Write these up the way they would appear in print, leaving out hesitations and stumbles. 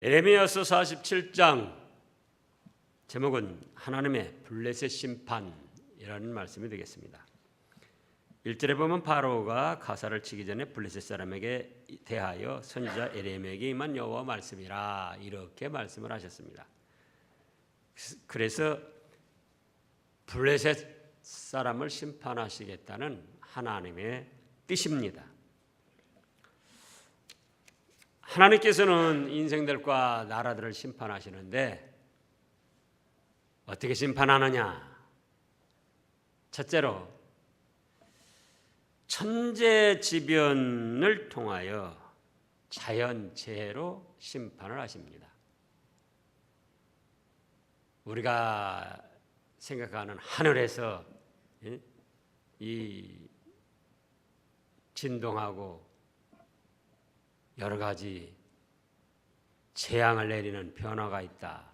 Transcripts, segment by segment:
에레미야서 47장 제목은 하나님의 블레셋 심판이라는 말씀이 되겠습니다. 1절에 보면 바로가 가사를 치기 전에 블레셋 사람에게 대하여 선지자 에레미야에게 임한 여호와 말씀이라 이렇게 말씀을 하셨습니다. 그래서 블레셋 사람을 심판하시겠다는 하나님의 뜻입니다. 하나님께서는 인생들과 나라들을 심판하시는데 어떻게 심판하느냐? 첫째로 천재지변을 통하여 자연재해로 심판을 하십니다. 우리가 생각하는 하늘에서 이 진동하고 여러 가지 재앙을 내리는 변화가 있다.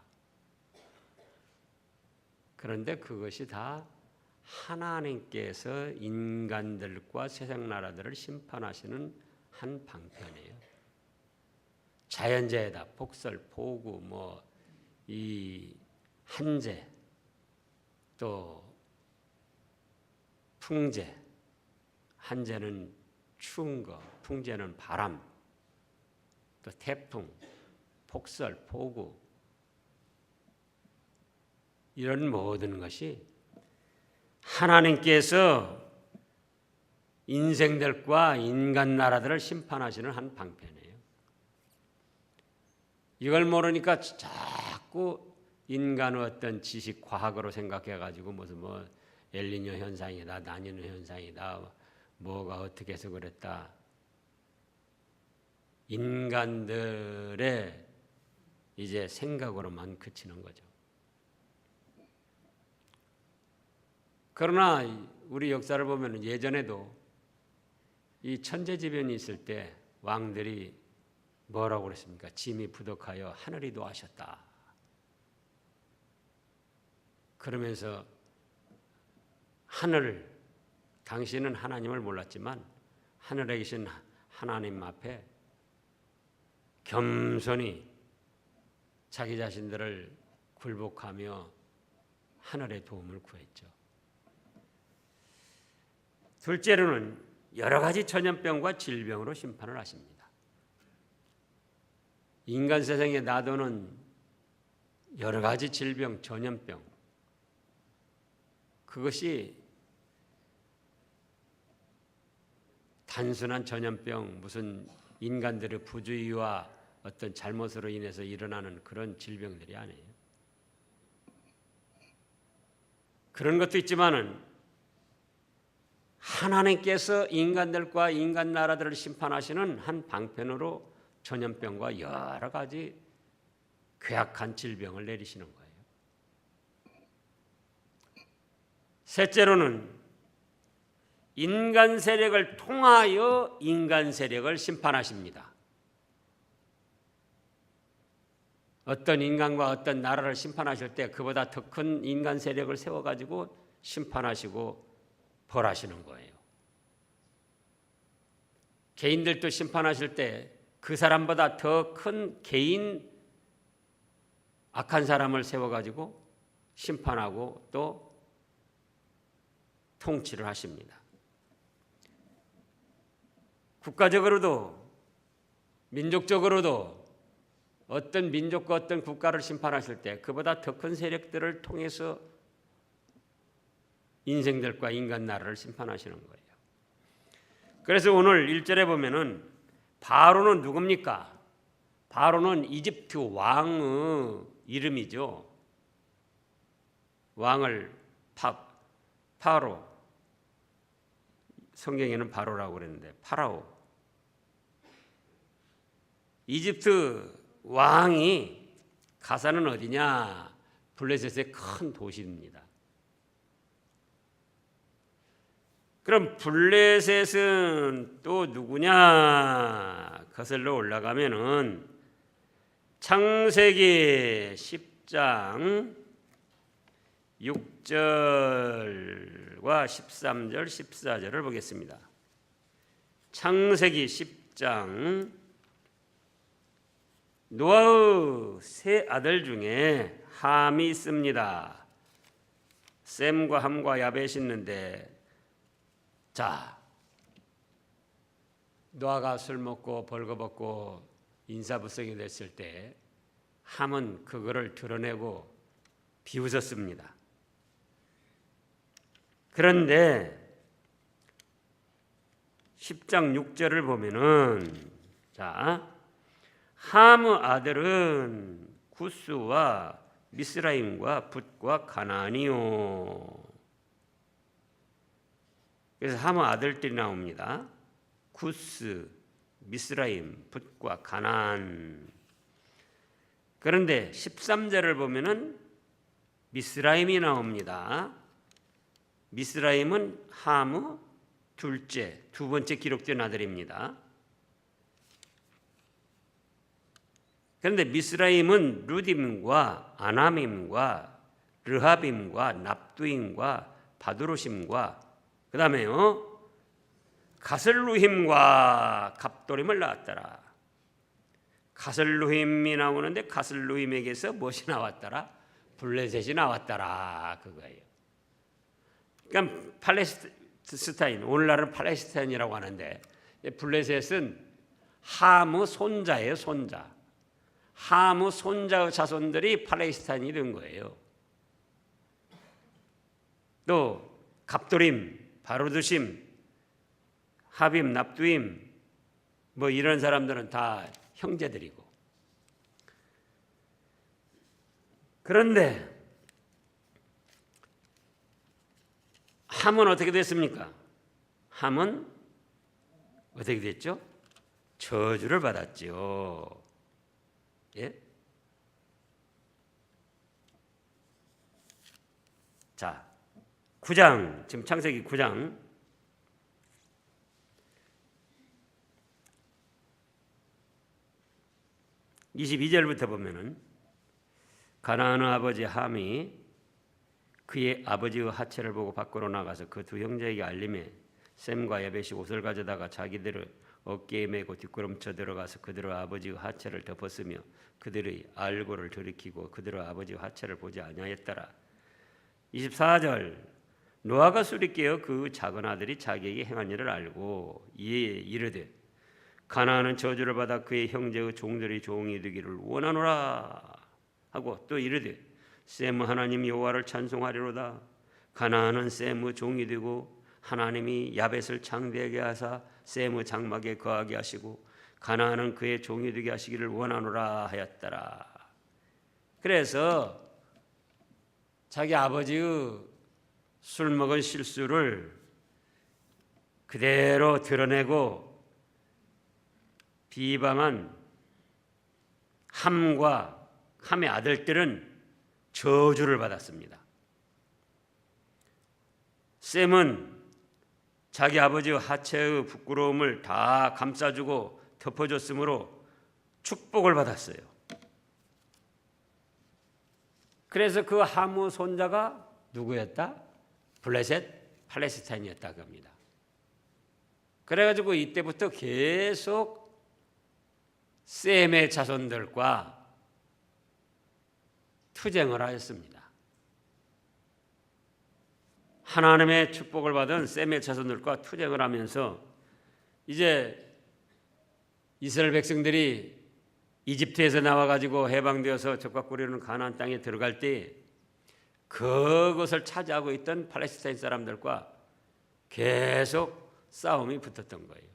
그런데 그것이 다 하나님께서 인간들과 세상 나라들을 심판하시는 한 방편이에요. 자연재해다. 폭설, 폭우, 이 한재, 또 풍재. 한재는 추운 거, 풍재는 바람, 또 태풍, 폭설, 폭우. 이런 모든 것이 하나님께서 인생들과 인간 나라들을 심판하시는 한 방편이에요. 이걸 모르니까 자꾸 인간의 어떤 지식, 과학으로 생각해가지고 무슨 엘니뇨 현상이다, 라니뇨 현상이다, 뭐가 어떻게 해서 그랬다. 인간들의 이제 생각으로만 그치는 거죠. 그러나 우리 역사를 보면 예전에도 이 천재지변이 있을 때 왕들이 뭐라고 그랬습니까? 짐이 부족하여 하늘이 노하셨다. 그러면서 당신은 하나님을 몰랐지만 하늘에 계신 하나님 앞에 겸손히 자기 자신들을 굴복하며 하늘의 도움을 구했죠. 둘째로는 여러 가지 전염병과 질병으로 심판을 하십니다. 인간 세상에 놔두는 여러 가지 질병, 전염병, 그것이 단순한 전염병, 무슨 인간들의 부주의와 어떤 잘못으로 인해서 일어나는 그런 질병들이 아니에요. 그런 것도 있지만은 하나님께서 인간들과 인간 나라들을 심판하시는 한 방편으로 전염병과 여러 가지 괴악한 질병을 내리시는 거예요. 셋째로는 인간 세력을 통하여 인간 세력을 심판하십니다. 어떤 인간과 어떤 나라를 심판하실 때 그보다 더 큰 인간 세력을 세워가지고 심판하시고 벌하시는 거예요. 개인들도 심판하실 때 그 사람보다 더 큰 개인 악한 사람을 세워가지고 심판하고 또 통치를 하십니다. 국가적으로도 민족적으로도 어떤 민족과 어떤 국가를 심판하실 때 그보다 더 큰 세력들을 통해서 인생들과 인간 나라를 심판하시는 거예요. 그래서 오늘 1절에 보면은 바로는 누굽니까? 바로는 이집트 왕의 이름이죠. 왕을 파로, 성경에는 바로라고 그랬는데 파라오. 이집트 왕이 가사는 어디냐? 블레셋의 큰 도시입니다. 그럼 블레셋은 또 누구냐? 거슬러 올라가면은 창세기 10장 6절과 13절, 14절을 보겠습니다. 창세기 10장 노아의 세 아들 중에 함이 있습니다. 셈과 함과 야벳이 있는데, 자, 노아가 술 먹고 벌거벗고 인사부성이 됐을 때 함은 그거를 드러내고 비웃었습니다. 그런데 10장 6절을 보면은, 자, 함의 아들은 구스와 미스라임과 붓과 가나안이요. 그래서 함의 아들들이 나옵니다. 구스, 미스라임, 붓과 가나안. 그런데 13절을 보면은 미스라임이 나옵니다. 미스라임은 함의 둘째, 두 번째 기록된 아들입니다. 그런데 미스라임은 루딤과 아남임과 르합임과 납두임과 바두로심과 그 다음에요 가슬루힘과 갑도림을 낳았더라. 가슬루힘이 나오는데 가슬루힘에게서 무엇이 나왔더라? 블레셋이 나왔더라, 그거예요. 그러니까 팔레스타인, 오늘날은 팔레스타인이라고 하는데 블레셋은 함의 손자예요, 손자. 함의 손자의 자손들이 팔레스타인이 된 거예요. 또 갑도림, 바로드심, 하빔, 납두임 뭐 이런 사람들은 다 형제들이고. 그런데 함은 어떻게 됐습니까? 함은 어떻게 됐죠? 저주를 받았죠. 예? 자, 9장, 지금 창세기 9장 22절부터 보면은 가나안의 아버지 함이 그의 아버지의 하체를 보고 밖으로 나가서 그 두 형제에게 알림해 셈과 야벳이 옷을 가져다가 자기들을 어깨에 메고 뒷걸음쳐 들어가서 그들의 아버지의 하체를 덮었으며 그들의 알고를 들이키고 그들의 아버지의 하체를 보지 아니하였더라. 24절 노아가 술이 깨어 그 작은 아들이 자기에게 행한 일을 알고 이에 이르되 가나안은 저주를 받아 그의 형제의 종들이 종이 되기를 원하노라 하고 또 이르되 셈의 하나님 여호와를 찬송하리로다. 가나안은 셈의 종이 되고 하나님이 야벳을 창대하게 하사 셈의 장막에 거하게 하시고 가나안은 그의 종이 되게 하시기를 원하노라 하였더라. 그래서 자기 아버지의 술 먹은 실수를 그대로 드러내고 비방한 함과 함의 아들들은 저주를 받았습니다. 셈은 자기 아버지의 하체의 부끄러움을 다 감싸주고 덮어줬으므로 축복을 받았어요. 그래서 그 함의 손자가 누구였다? 블레셋, 팔레스타인이었다고 합니다. 그래가지고 이때부터 계속 셈의 자손들과 투쟁을 하였습니다. 하나님의 축복을 받은 셈의 자손들과 투쟁을 하면서 이제 이스라엘 백성들이 이집트에서 나와가지고 해방되어서 적과 꿀이는 가나안 땅에 들어갈 때 그것을 차지하고 있던 팔레스타인 사람들과 계속 싸움이 붙었던 거예요.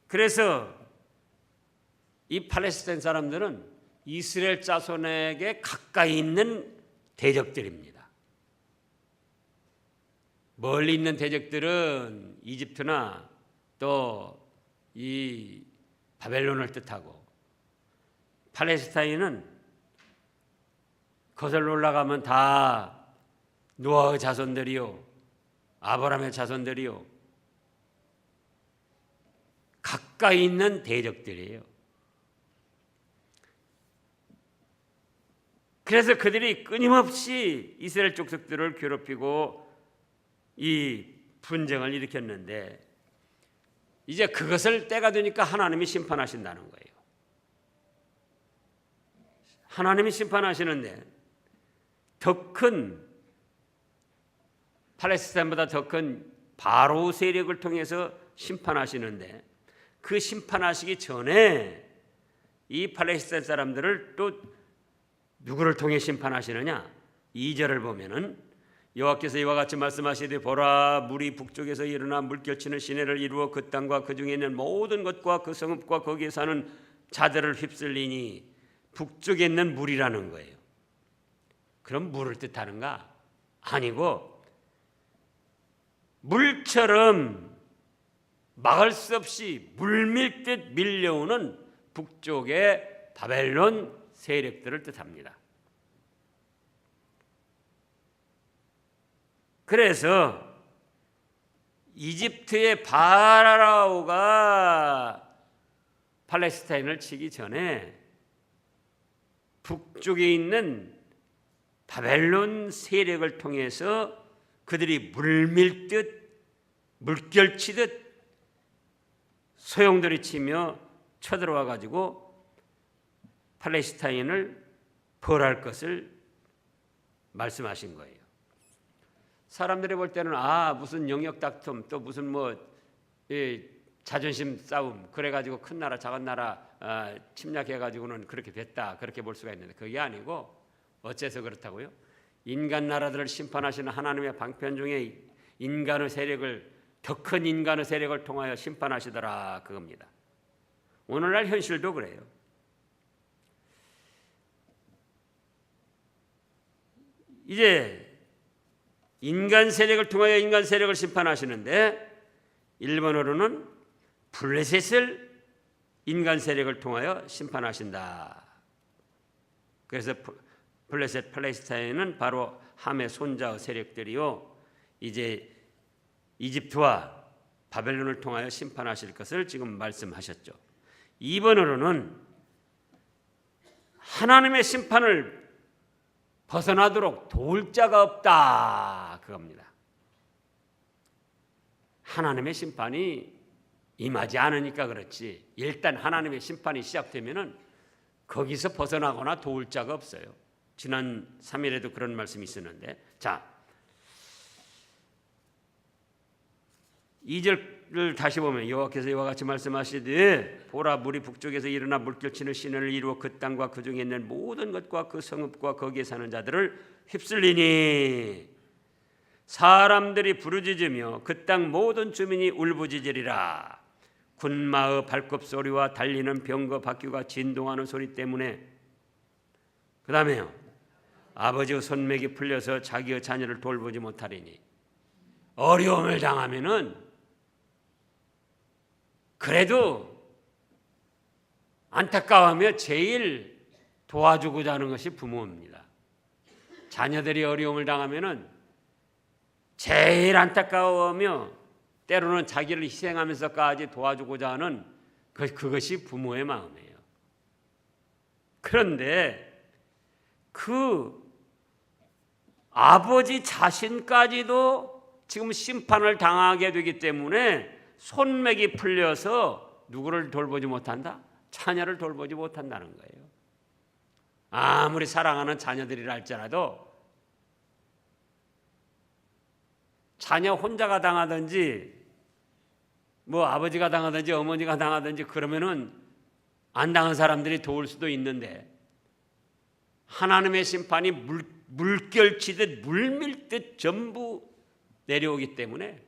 그래서 이 팔레스타인 사람들은 이스라엘 자손에게 가까이 있는 대적들입니다. 멀리 있는 대적들은 이집트나 또 이 바벨론을 뜻하고 팔레스타인은 거슬러 올라가면 다 노아의 자손들이요 아브라함의 자손들이요 가까이 있는 대적들이에요. 그래서 그들이 끊임없이 이스라엘 족속들을 괴롭히고 이 분쟁을 일으켰는데 이제 그것을 때가 되니까 하나님이 심판하신다는 거예요. 하나님이 심판하시는데 더 큰 팔레스타인보다 더 큰 바로 세력을 통해서 심판하시는데 그 심판하시기 전에 이 팔레스타인 사람들을 또 누구를 통해 심판하시느냐? 2절을 보면은 여호와께서 이와 같이 말씀하시되 보라 물이 북쪽에서 일어나 물결치는 시내를 이루어 그 땅과 그 중에 있는 모든 것과 그 성읍과 거기에 사는 자들을 휩쓸리니 북쪽에 있는 물이라는 거예요. 그럼 물을 뜻하는가? 아니고 물처럼 막을 수 없이 물밀듯 밀려오는 북쪽의 바벨론 세력들을 뜻합니다. 그래서 이집트의 파라오가 팔레스타인을 치기 전에 북쪽에 있는 바벨론 세력을 통해서 그들이 물밀듯 물결치듯 소용돌이 치며 쳐들어와 가지고 팔레스타인을 벌할 것을 말씀하신 거예요. 사람들이 볼 때는 무슨 영역 다툼 또 무슨 자존심 싸움 그래가지고 큰 나라 작은 나라 침략해가지고는 그렇게 됐다 그렇게 볼 수가 있는데 그게 아니고 어째서 그렇다고요? 인간 나라들을 심판하시는 하나님의 방편 중에 인간의 세력을 더 큰 인간의 세력을 통하여 심판하시더라 그겁니다. 오늘날 현실도 그래요. 이제 인간 세력을 통하여 인간 세력을 심판하시는데 일본어로는 블레셋을 인간 세력을 통하여 심판하신다. 그래서 블레셋 팔레스타인은 바로 함의 손자의 세력들이요 이제 이집트와 바벨론을 통하여 심판하실 것을 지금 말씀하셨죠. 2번으로는 하나님의 심판을 벗어나도록 도울 자가 없다 그겁니다. 하나님의 심판이 임하지 않으니까 그렇지 일단 하나님의 심판이 시작되면은 거기서 벗어나거나 도울 자가 없어요. 지난 3일에도 그런 말씀이 있었는데 자 2절을 다시 보면 여호와께서 이와 같이 말씀하시되 보라 물이 북쪽에서 일어나 물결치는 시내를 이루어 그 땅과 그 중에 있는 모든 것과 그 성읍과 거기에 사는 자들을 휩쓸리니 사람들이 부르짖으며 그 땅 모든 주민이 울부짖으리라. 군마의 발굽 소리와 달리는 병거 바퀴가 진동하는 소리 때문에 그 다음에요 아버지의 손맥이 풀려서 자기의 자녀를 돌보지 못하리니 어려움을 당하면은 그래도 안타까워하며 제일 도와주고자 하는 것이 부모입니다. 자녀들이 어려움을 당하면은 제일 안타까워하며 때로는 자기를 희생하면서까지 도와주고자 하는 그것이 부모의 마음이에요. 그런데 그 아버지 자신까지도 지금 심판을 당하게 되기 때문에 손맥이 풀려서 누구를 돌보지 못한다? 자녀를 돌보지 못한다는 거예요. 아무리 사랑하는 자녀들이라 할지라도 자녀 혼자가 당하든지 아버지가 당하든지 어머니가 당하든지 그러면은 안 당한 사람들이 도울 수도 있는데 하나님의 심판이 물결치듯 물밀듯 전부 내려오기 때문에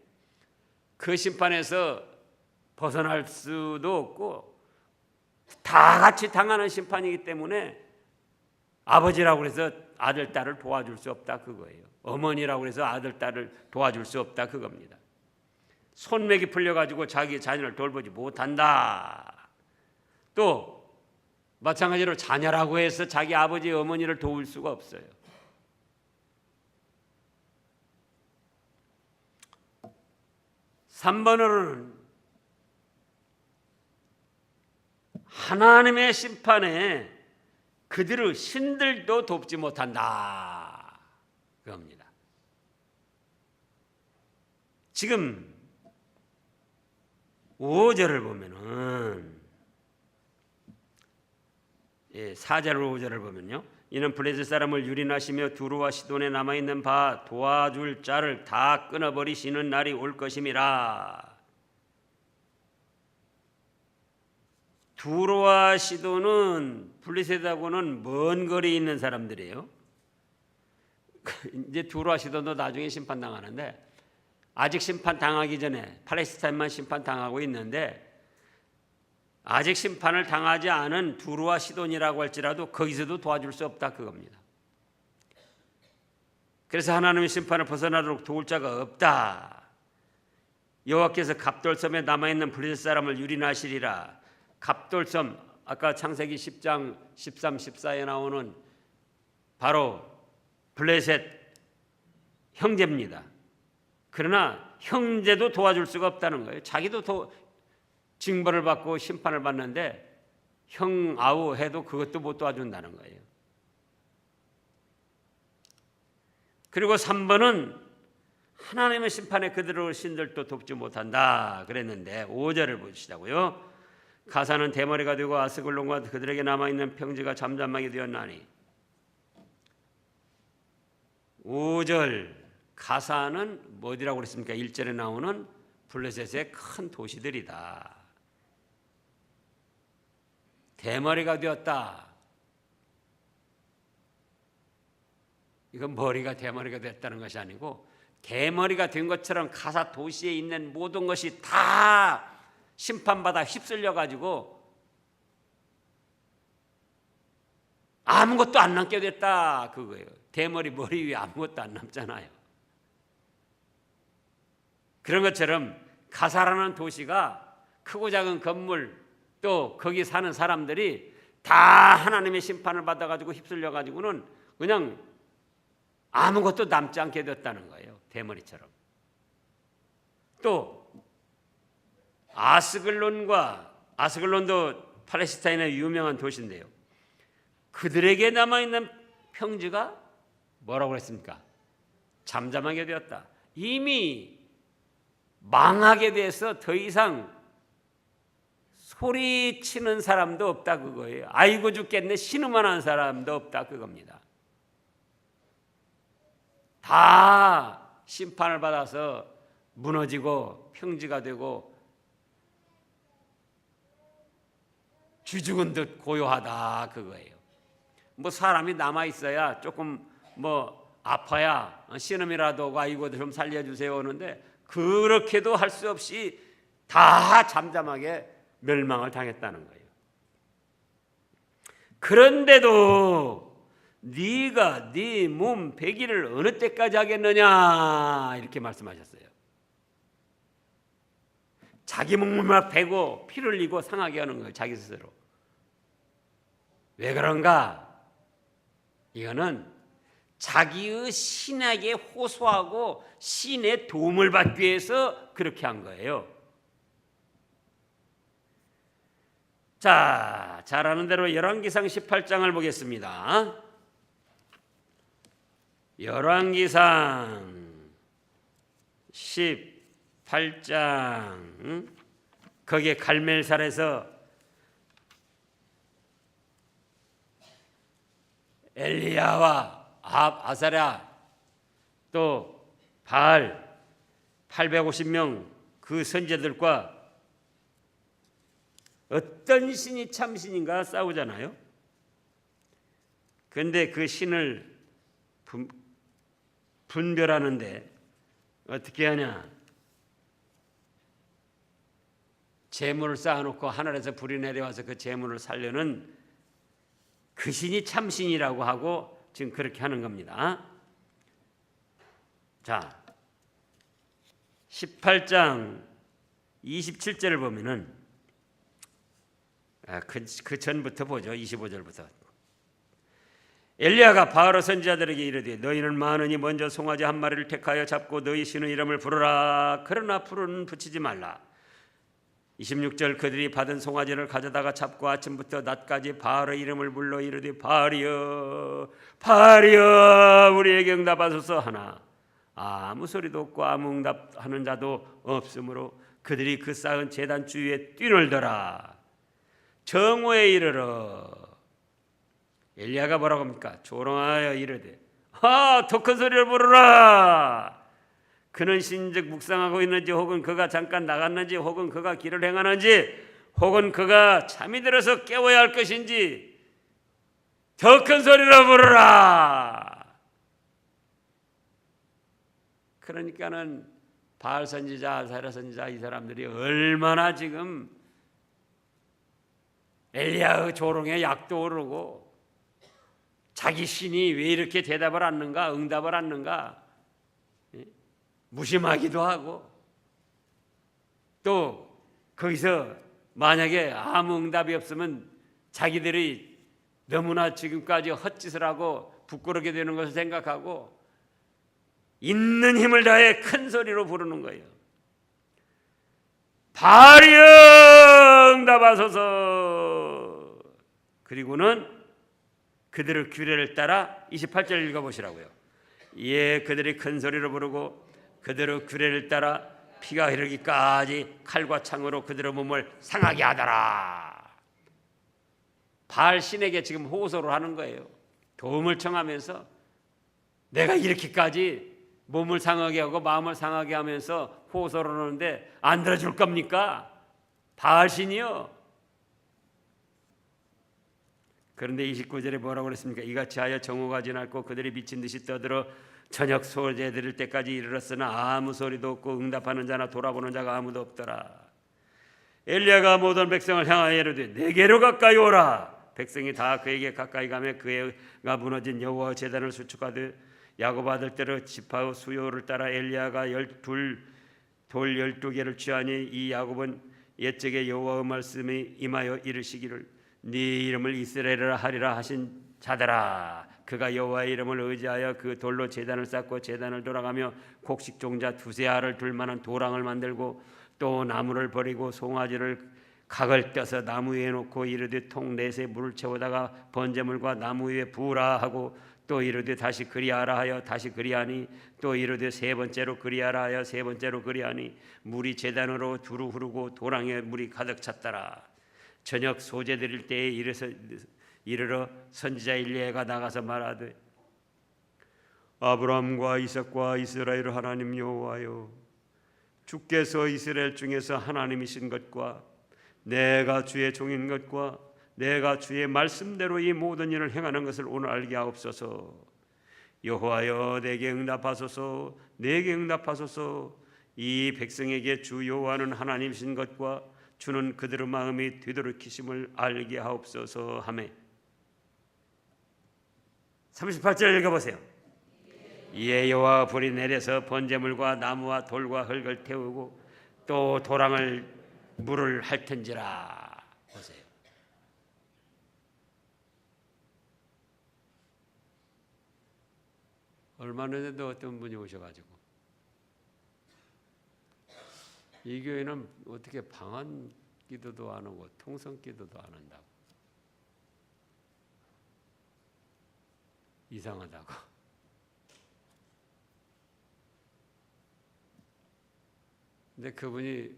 그 심판에서 벗어날 수도 없고 다 같이 당하는 심판이기 때문에 아버지라고 해서 아들, 딸을 도와줄 수 없다 그거예요. 어머니라고 해서 아들, 딸을 도와줄 수 없다 그겁니다. 손맥이 풀려가지고 자기 자녀를 돌보지 못한다. 또 마찬가지로 자녀라고 해서 자기 아버지, 어머니를 도울 수가 없어요. (3번으로는) 하나님의 심판에 그들의 신들도 돕지 못한다 그겁니다. 지금 5절을 보면은 4절 5절을 보면요. 이는 블레셋 사람을 유린하시며 두로와 시돈에 남아있는 바 도와줄 자를 다 끊어버리시는 날이 올 것임이라. 두로와 시돈은 블레셋하고는 먼 거리에 있는 사람들이에요. 이제 두로와 시돈도 나중에 심판당하는데 아직 심판당하기 전에 팔레스타인만 심판당하고 있는데 아직 심판을 당하지 않은 두로와 시돈이라고 할지라도 거기서도 도와줄 수 없다 그겁니다. 그래서 하나님의 심판을 벗어나도록 도울 자가 없다. 여호와께서 갑돌섬에 남아있는 블레셋 사람을 유린하시리라. 갑돌섬 아까 창세기 10장 13, 14에 나오는 바로 블레셋 형제입니다. 그러나 형제도 도와줄 수가 없다는 거예요. 자기도 징벌을 받고 심판을 받는데 형 아우 해도 그것도 못 도와준다는 거예요. 그리고 3번은 하나님의 심판에 그들의 신들도 돕지 못한다 그랬는데 5절을 보시자고요. 가사는 대머리가 되고 아스글론과 그들에게 남아있는 평지가 잠잠하게 되었나니. 5절 가사는 뭐라고 그랬습니까? 1절에 나오는 블레셋의 큰 도시들이다. 대머리가 되었다. 이건 머리가 대머리가 됐다는 것이 아니고 대머리가 된 것처럼 가사 도시에 있는 모든 것이 다 심판받아 휩쓸려 가지고 아무것도 안 남게 됐다 그거예요. 대머리 머리 위에 아무것도 안 남잖아요. 그런 것처럼 가사라는 도시가 크고 작은 건물 또 거기 사는 사람들이 다 하나님의 심판을 받아가지고 휩쓸려 가지고는 그냥 아무것도 남지 않게 됐다는 거예요. 대머리처럼. 또 아스글론도 팔레스타인의 유명한 도시인데요. 그들에게 남아있는 평지가 뭐라고 그랬습니까? 잠잠하게 되었다. 이미 망하게 돼서 더 이상 소리치는 사람도 없다 그거예요. 아이고 죽겠네 신음만 하는 사람도 없다 그겁니다. 다 심판을 받아서 무너지고 평지가 되고 쥐죽은 듯 고요하다 그거예요. 뭐 사람이 남아 있어야 조금 뭐 아파야 신음이라도 하고 아이고 좀 살려주세요 하는데 그렇게도 할 수 없이 다 잠잠하게 멸망을 당했다는 거예요. 그런데도 네가 네 몸 100일을 어느 때까지 하겠느냐 이렇게 말씀하셨어요. 자기 몸을 막 베고 피를 흘리고 상하게 하는 거예요. 자기 스스로. 왜 그런가? 이거는 자기의 신에게 호소하고 신의 도움을 받기 위해서 그렇게 한 거예요. 자, 잘 아는 대로 열왕기상 18장을 보겠습니다. 열왕기상 18장 거기에 갈멜살에서 엘리야와 아사랴 또 바알 850명 그 선제들과 어떤 신이 참신인가 싸우잖아요. 그런데 그 신을 분별하는데 어떻게 하냐? 재물을 쌓아놓고 하늘에서 불이 내려와서 그 재물을 살려는 그 신이 참신이라고 하고 지금 그렇게 하는 겁니다. 자, 18장 27절을 보면은 그 전부터 보죠. 25절부터. 엘리야가 바알 선지자들에게 이르되 너희는 많으니 먼저 송아지 한 마리를 택하여 잡고 너희 신의 이름을 부르라. 그러나 풀은 붙이지 말라. 26절 그들이 받은 송아지를 가져다가 잡고 아침부터 낮까지 바알의 이름을 불러 이르되 바알이여 바알이여 우리에게 응답하소서 하나 아무 소리도 없고 아무 응답하는 자도 없으므로 그들이 그 쌓은 제단 주위에 뛰놀더라. 정오에 이르러 엘리야가 뭐라고 합니까? 조롱하여 이르되 더 큰 소리를 부르라. 그는 신즉 묵상하고 있는지, 혹은 그가 잠깐 나갔는지, 혹은 그가 길을 행하는지, 혹은 그가 잠이 들어서 깨워야 할 것인지 더 큰 소리로 부르라. 그러니까는 바알 선지자, 아사랴 선지자 이 사람들이 얼마나 지금 엘리야의 조롱에 약도 오르고 자기 신이 왜 이렇게 대답을 않는가, 응답을 않는가 무심하기도 하고, 또 거기서 만약에 아무 응답이 없으면 자기들이 너무나 지금까지 헛짓을 하고 부끄럽게 되는 것을 생각하고 있는 힘을 다해 큰 소리로 부르는 거예요. 바알이여 응답하소서. 그리고는 그들의 규례를 따라 28절 읽어보시라고요. 예, 그들이 큰 소리로 부르고 그들의 규례를 따라 피가 흐르기까지 칼과 창으로 그들의 몸을 상하게 하더라. 바알 신에게 지금 호소를 하는 거예요. 도움을 청하면서 내가 이렇게까지 몸을 상하게 하고 마음을 상하게 하면서 호소를 하는데 안 들어줄 겁니까? 바알 신이요. 그런데 29절에 뭐라고 그랬습니까? 이같이 하여 정오가 지났고 그들이 미친 듯이 떠들어 저녁 소재 들을 때까지 이르렀으나 아무 소리도 없고 응답하는 자나 돌아보는 자가 아무도 없더라. 엘리야가 모든 백성을 향하여 이르되 내게로 가까이 오라. 백성이 다 그에게 가까이 가며 그가 무너진 여호와 제단을 수축하듯 야곱 아들들의 지파의 수요를 따라 엘리야가 돌 12개를 취하니 이 야곱은 옛적에 여호와의 말씀이 임하여 이르시기를 네 이름을 이스라엘이라 하리라 하신 자더라. 그가 여호와의 이름을 의지하여 그 돌로 제단을 쌓고 제단을 돌아가며 곡식 종자 두세 알을 둘 만한 도랑을 만들고 또 나무를 버리고 송아지를 각을 떼서 나무 위에 놓고 이르되 통 넷에 물을 채우다가 번제물과 나무 위에 부으라 하고 또 이르되 다시 그리하라 하여 다시 그리하니 또 이르되 세 번째로 그리하라 하여 세 번째로 그리하니 물이 제단으로 두루 흐르고 도랑에 물이 가득 찼더라. 저녁 소재 드릴 때에 이르러 선지자 엘리야가 나가서 말하되 아브라함과 이삭과 이스라엘 하나님 여호와여, 주께서 이스라엘 중에서 하나님이신 것과 내가 주의 종인 것과 내가 주의 말씀대로 이 모든 일을 행하는 것을 오늘 알게 하옵소서. 여호와여 내게 응답하소서. 내게 응답하소서. 이 백성에게 주 여호와는 하나님이신 것과 주는 그들의 마음이 되돌이키심을 알게 하옵소서 하매 38절 읽어보세요. 이에 여호와가 불이 내려서 번제물과 나무와 돌과 흙을 태우고 또 도랑을 물을 핥은지라. 보세요. 얼마 전에도 어떤 분이 오셔가지고 이 교회는 어떻게 방언 기도도 안 하고 통성 기도도 안 한다고, 이상하다고. 근데 그분이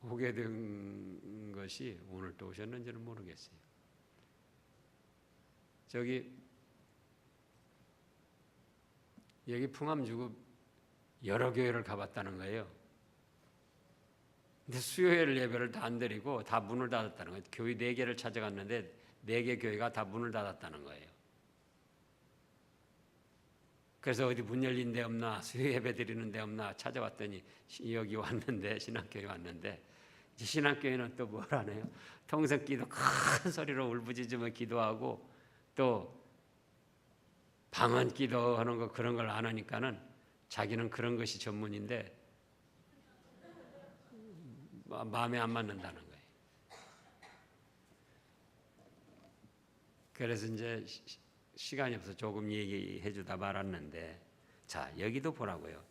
오게 된 것이 오늘 또 오셨는지는 모르겠어요. 여기 풍암주급 여러 교회를 가봤다는 거예요. 근데 수요일 예배를 다 안 드리고 다 문을 닫았다는 거예요. 교회 4개를 찾아갔는데 4개 교회가 다 문을 닫았다는 거예요. 그래서 어디 문 열린 데 없나, 수요 예배 드리는 데 없나 찾아봤더니 여기 왔는데, 신학교에 왔는데, 신학교에는 또 뭘 하네요. 통성기도 큰 소리로 울부짖으며 기도하고 또 방언 기도하는 거 그런 걸 안 하니까는 자기는 그런 것이 전문인데 마음에 안 맞는다는 거예요. 그래서 이제 시간이 없어 조금 얘기해 주다 말았는데, 자 여기도 보라고요.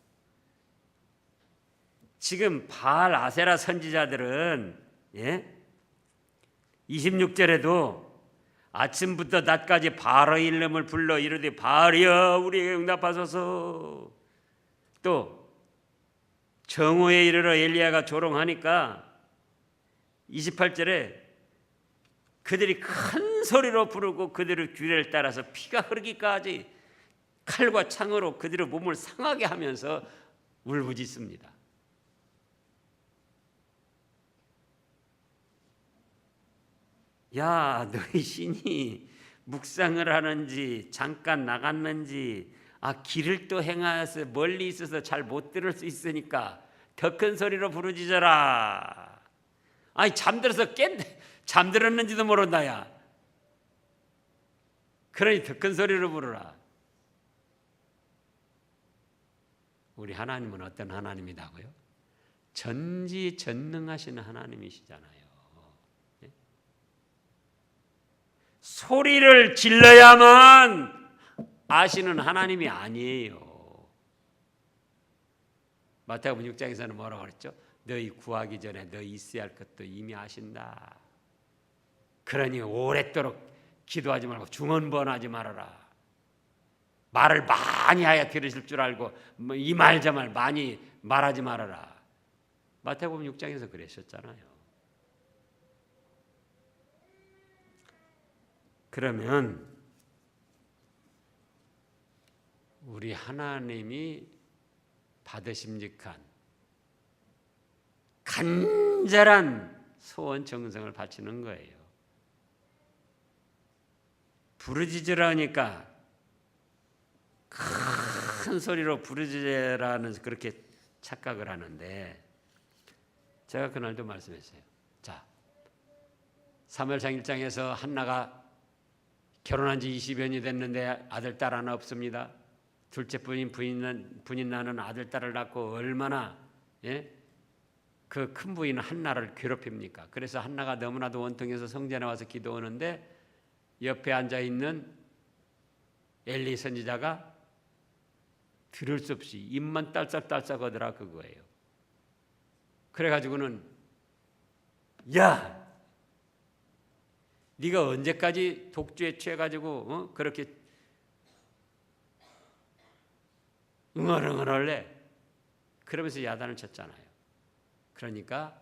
지금 바알 아세라 선지자들은 26절에도 아침부터 낮까지 바알의 이름을 불러 이르되 바알이여 우리에게 응답하소서. 또 정오에 이르러 엘리야가 조롱하니까 28절에 그들이 큰 소리로 부르고 그들의 규례를 따라서 피가 흐르기까지 칼과 창으로 그들의 몸을 상하게 하면서 울부짖습니다. 야, 너희 신이 묵상을 하는지 잠깐 나갔는지 길을 또 행하여서 멀리 있어서 잘 못 들을 수 있으니까 더 큰 소리로 부르짖어라. 잠들어서 잠들었는지도 모른다야. 그러니 더 큰 소리로 부르라. 우리 하나님은 어떤 하나님이라고요? 전지전능하신 하나님이시잖아요. 소리를 질러야만 아시는 하나님이 아니에요. 마태복음 6장에서는 뭐라고 그랬죠? 너희 구하기 전에 너희 있어야 할 것도 이미 아신다. 그러니 오랫도록 기도하지 말고 중언부언하지 말아라. 말을 많이 해야 들으실 줄 알고 이 말 저 말 많이 말하지 말아라. 마태복음 6장에서 그러셨잖아요. 그러면 우리 하나님이 받으심직한 간절한 소원 정성을 바치는 거예요. 부르짖으라니까 큰 소리로 부르짖으라는 그렇게 착각을 하는데, 제가 그날도 말씀했어요. 자, 사무엘상 1장에서 한나가 결혼한 지 20년이 됐는데 아들 딸 하나 없습니다. 둘째 부인 나는 아들 딸을 낳고 얼마나 그 큰 부인은 한나를 괴롭힙니까? 그래서 한나가 너무나도 원통해서 성전에 와서 기도하는데 옆에 앉아 있는 엘리 선지자가 들을 수 없이 입만 딸싹딸싹 하더라 그거예요. 그래가지고는 야, 네가 언제까지 독주에 취해가지고 그렇게 응얼응얼할래? 그러면서 야단을 쳤잖아요. 그러니까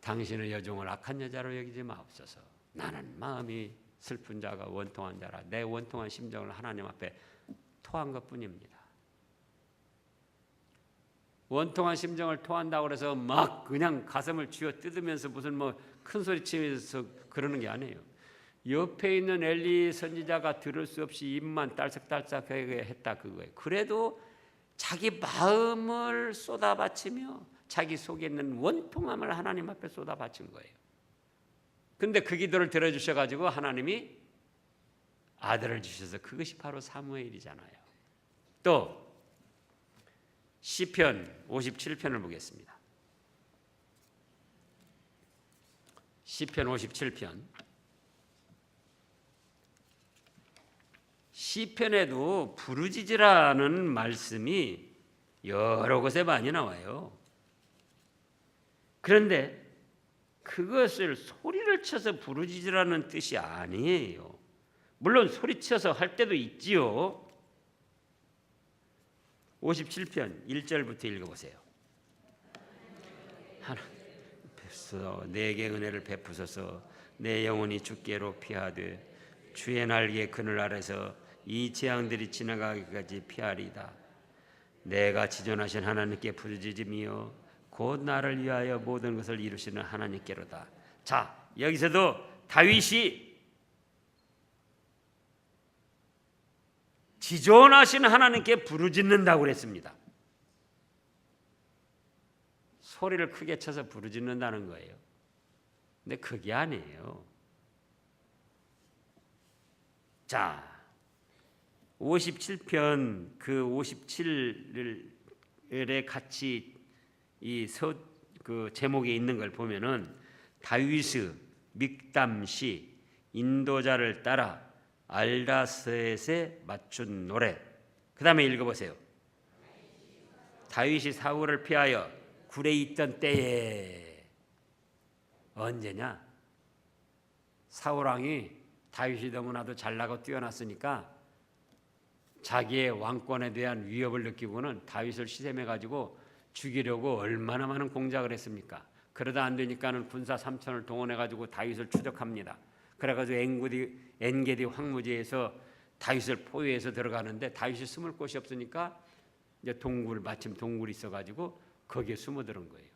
당신의 여종을 악한 여자로 여기지 마옵소서. 나는 마음이 슬픈 자가 원통한 자라. 내 원통한 심정을 하나님 앞에 토한 것뿐입니다. 원통한 심정을 토한다고 해서 막 그냥 가슴을 쥐어 뜯으면서 무슨 큰 소리 치면서 그러는 게 아니에요. 옆에 있는 엘리 선지자가 들을 수 없이 입만 딸싹딸싹하게 했다 그거예요. 그래도 자기 마음을 쏟아바치며 자기 속에 있는 원통함을 하나님 앞에 쏟아바친 거예요. 근데 그 기도를 들어주셔가지고 하나님이 아들을 주셔서 그것이 바로 사무엘이잖아요. 또 시편 57편을 보겠습니다. 시편 57편. 시편에도 부르짖으라는 말씀이 여러 곳에 많이 나와요. 그런데 그것을 소리를 쳐서 부르짖으라는 뜻이 아니에요. 물론 소리쳐서 할 때도 있지요. 57편 1절부터 읽어보세요. 하나님께서 내게 은혜를 베푸소서. 내 영혼이 주께로 피하되 주의 날개 그늘 아래서 이 재앙들이 지나가기까지 피하리이다. 내가 지존하신 하나님께 부르짖으며 곧 나를 위하여 모든 것을 이루시는 하나님께로다. 자, 여기서도 다윗이 지존하신 하나님께 부르짖는다고 그랬습니다. 소리를 크게 쳐서 부르짖는다는 거예요. 근데 그게 아니에요. 자, 57편 그 57에 같이 그 제목에 있는 걸 보면은 다윗의 믹담시 인도자를 따라 알다셋에 맞춘 노래. 그 다음에 읽어보세요. 다윗이 사울을 피하여 굴에 있던 때에. 언제냐? 사울왕이 다윗이 너무나도 잘나고 뛰어났으니까 자기의 왕권에 대한 위협을 느끼고는 다윗을 시샘해가지고 죽이려고 얼마나 많은 공작을 했습니까? 그러다 안 되니까는 군사 3천을 동원해가지고 다윗을 추적합니다. 그래가지고 엔게디 황무지에서 다윗을 포위해서 들어가는데 다윗이 숨을 곳이 없으니까 이제 마침 동굴이 있어가지고 거기에 숨어드는 거예요.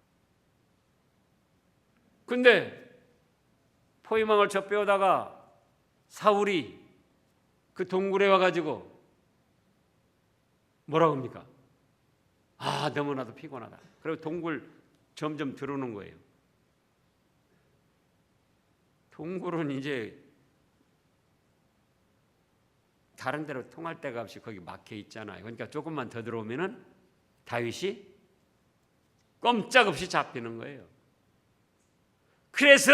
근데 포위망을 젖배우다가 사울이 그 동굴에 와가지고 뭐라고 합니까? 너무나도 피곤하다. 그리고 동굴 점점 들어오는 거예요. 동굴은 이제 다른 데로 통할 데가 없이 거기 막혀 있잖아요. 그러니까 조금만 더 들어오면은 다윗이 꼼짝없이 잡히는 거예요. 그래서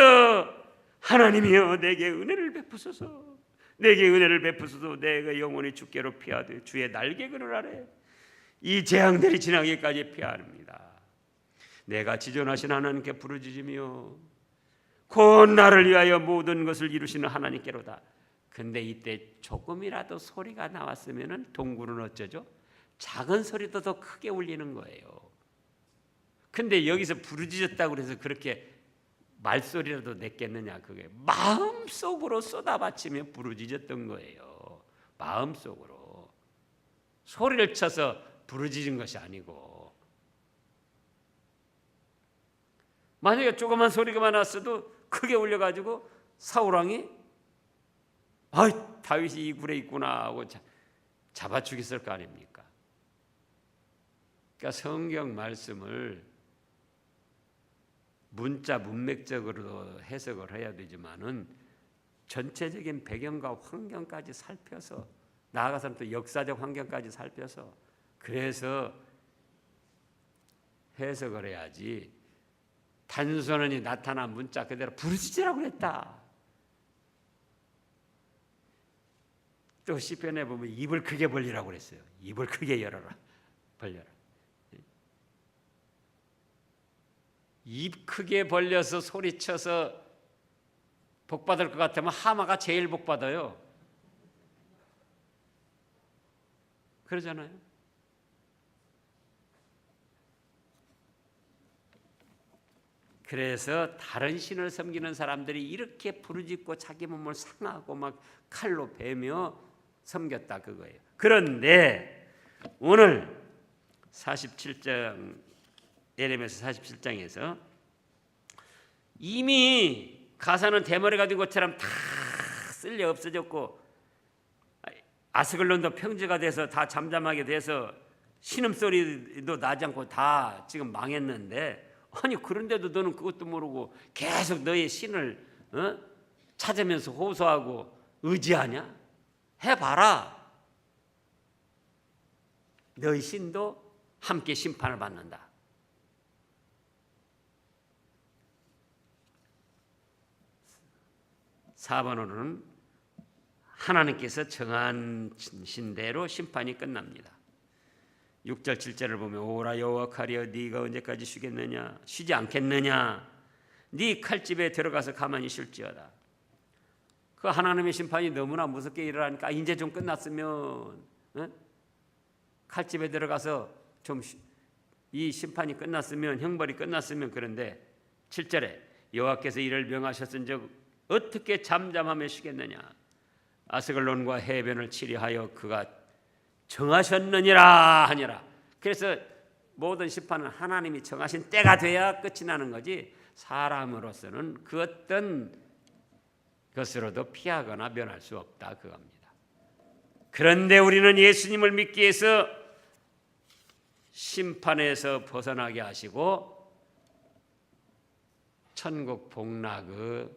하나님이여 내게 은혜를 베푸소서, 내게 은혜를 베푸소서, 내가 영원히 주께로 피하되 주의 날개 그늘 아래 이 재앙들이 지나기까지 피하렵니다. 내가 지존하신 하나님께 부르짖으며 곧 나를 위하여 모든 것을 이루시는 하나님께로다. 근데 이때 조금이라도 소리가 나왔으면 동굴은 어쩌죠? 작은 소리도 더 크게 울리는 거예요. 근데 여기서 부르짖었다고 해서 그렇게 말소리라도 냈겠느냐? 그게 마음속으로 쏟아바치며 부르짖었던 거예요. 마음속으로. 소리를 쳐서 부르짖은 것이 아니고, 만약에 조그만 소리가 났어도 크게 울려가지고 사울왕이 다윗이 이 굴에 있구나 하고 잡아 죽였을 거 아닙니까? 그러니까 성경 말씀을 문자 문맥적으로 해석을 해야 되지만은 전체적인 배경과 환경까지 살펴서, 나아가서는 또 역사적 환경까지 살펴서 그래서 해석을 해야지 단순히 나타난 문자 그대로 부르짖으라고 그랬다. 또 시편에 보면 입을 크게 벌리라고 그랬어요. 입을 크게 열어라. 벌려라. 입 크게 벌려서 소리쳐서 복 받을 것 같으면 하마가 제일 복 받아요. 그러잖아요. 그래서 다른 신을 섬기는 사람들이 이렇게 부르짖고 자기 몸을 상하고 막 칼로 베며 섬겼다 그거예요. 그런데 오늘 47장 예레미야서 47장에서 이미 가사는 대머리가 된 것처럼 다 쓸려 없어졌고 아스글론도 평지가 돼서 다 잠잠하게 돼서 신음소리도 나지 않고 다 지금 망했는데, 아니 그런데도 너는 그것도 모르고 계속 너의 신을 찾으면서 호소하고 의지하냐? 해봐라. 너희 신도 함께 심판을 받는다. (4번으로는) 하나님께서 정한 신대로 심판이 끝납니다. 6절 7절을 보면 오라 여호와 칼이여 네가 언제까지 쉬지 않겠느냐? 네 칼집에 들어가서 가만히 쉴지어다. 그 하나님의 심판이 너무나 무섭게 일어나니까 이제 좀 끝났으면, 칼집에 들어가서 좀 이 심판이 끝났으면, 형벌이 끝났으면. 그런데 7절에 여호와께서 이를 명하셨은즉 어떻게 잠잠하며 쉬겠느냐? 아스글론과 해변을 치리하여 그가 정하셨느니라 하니라. 그래서 모든 심판은 하나님이 정하신 때가 돼야 끝이 나는 거지, 사람으로서는 그 어떤 것으로도 피하거나 면할 수 없다 그겁니다. 그런데 우리는 예수님을 믿기 위해서 심판에서 벗어나게 하시고 천국 복락의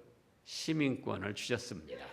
시민권을 주셨습니다.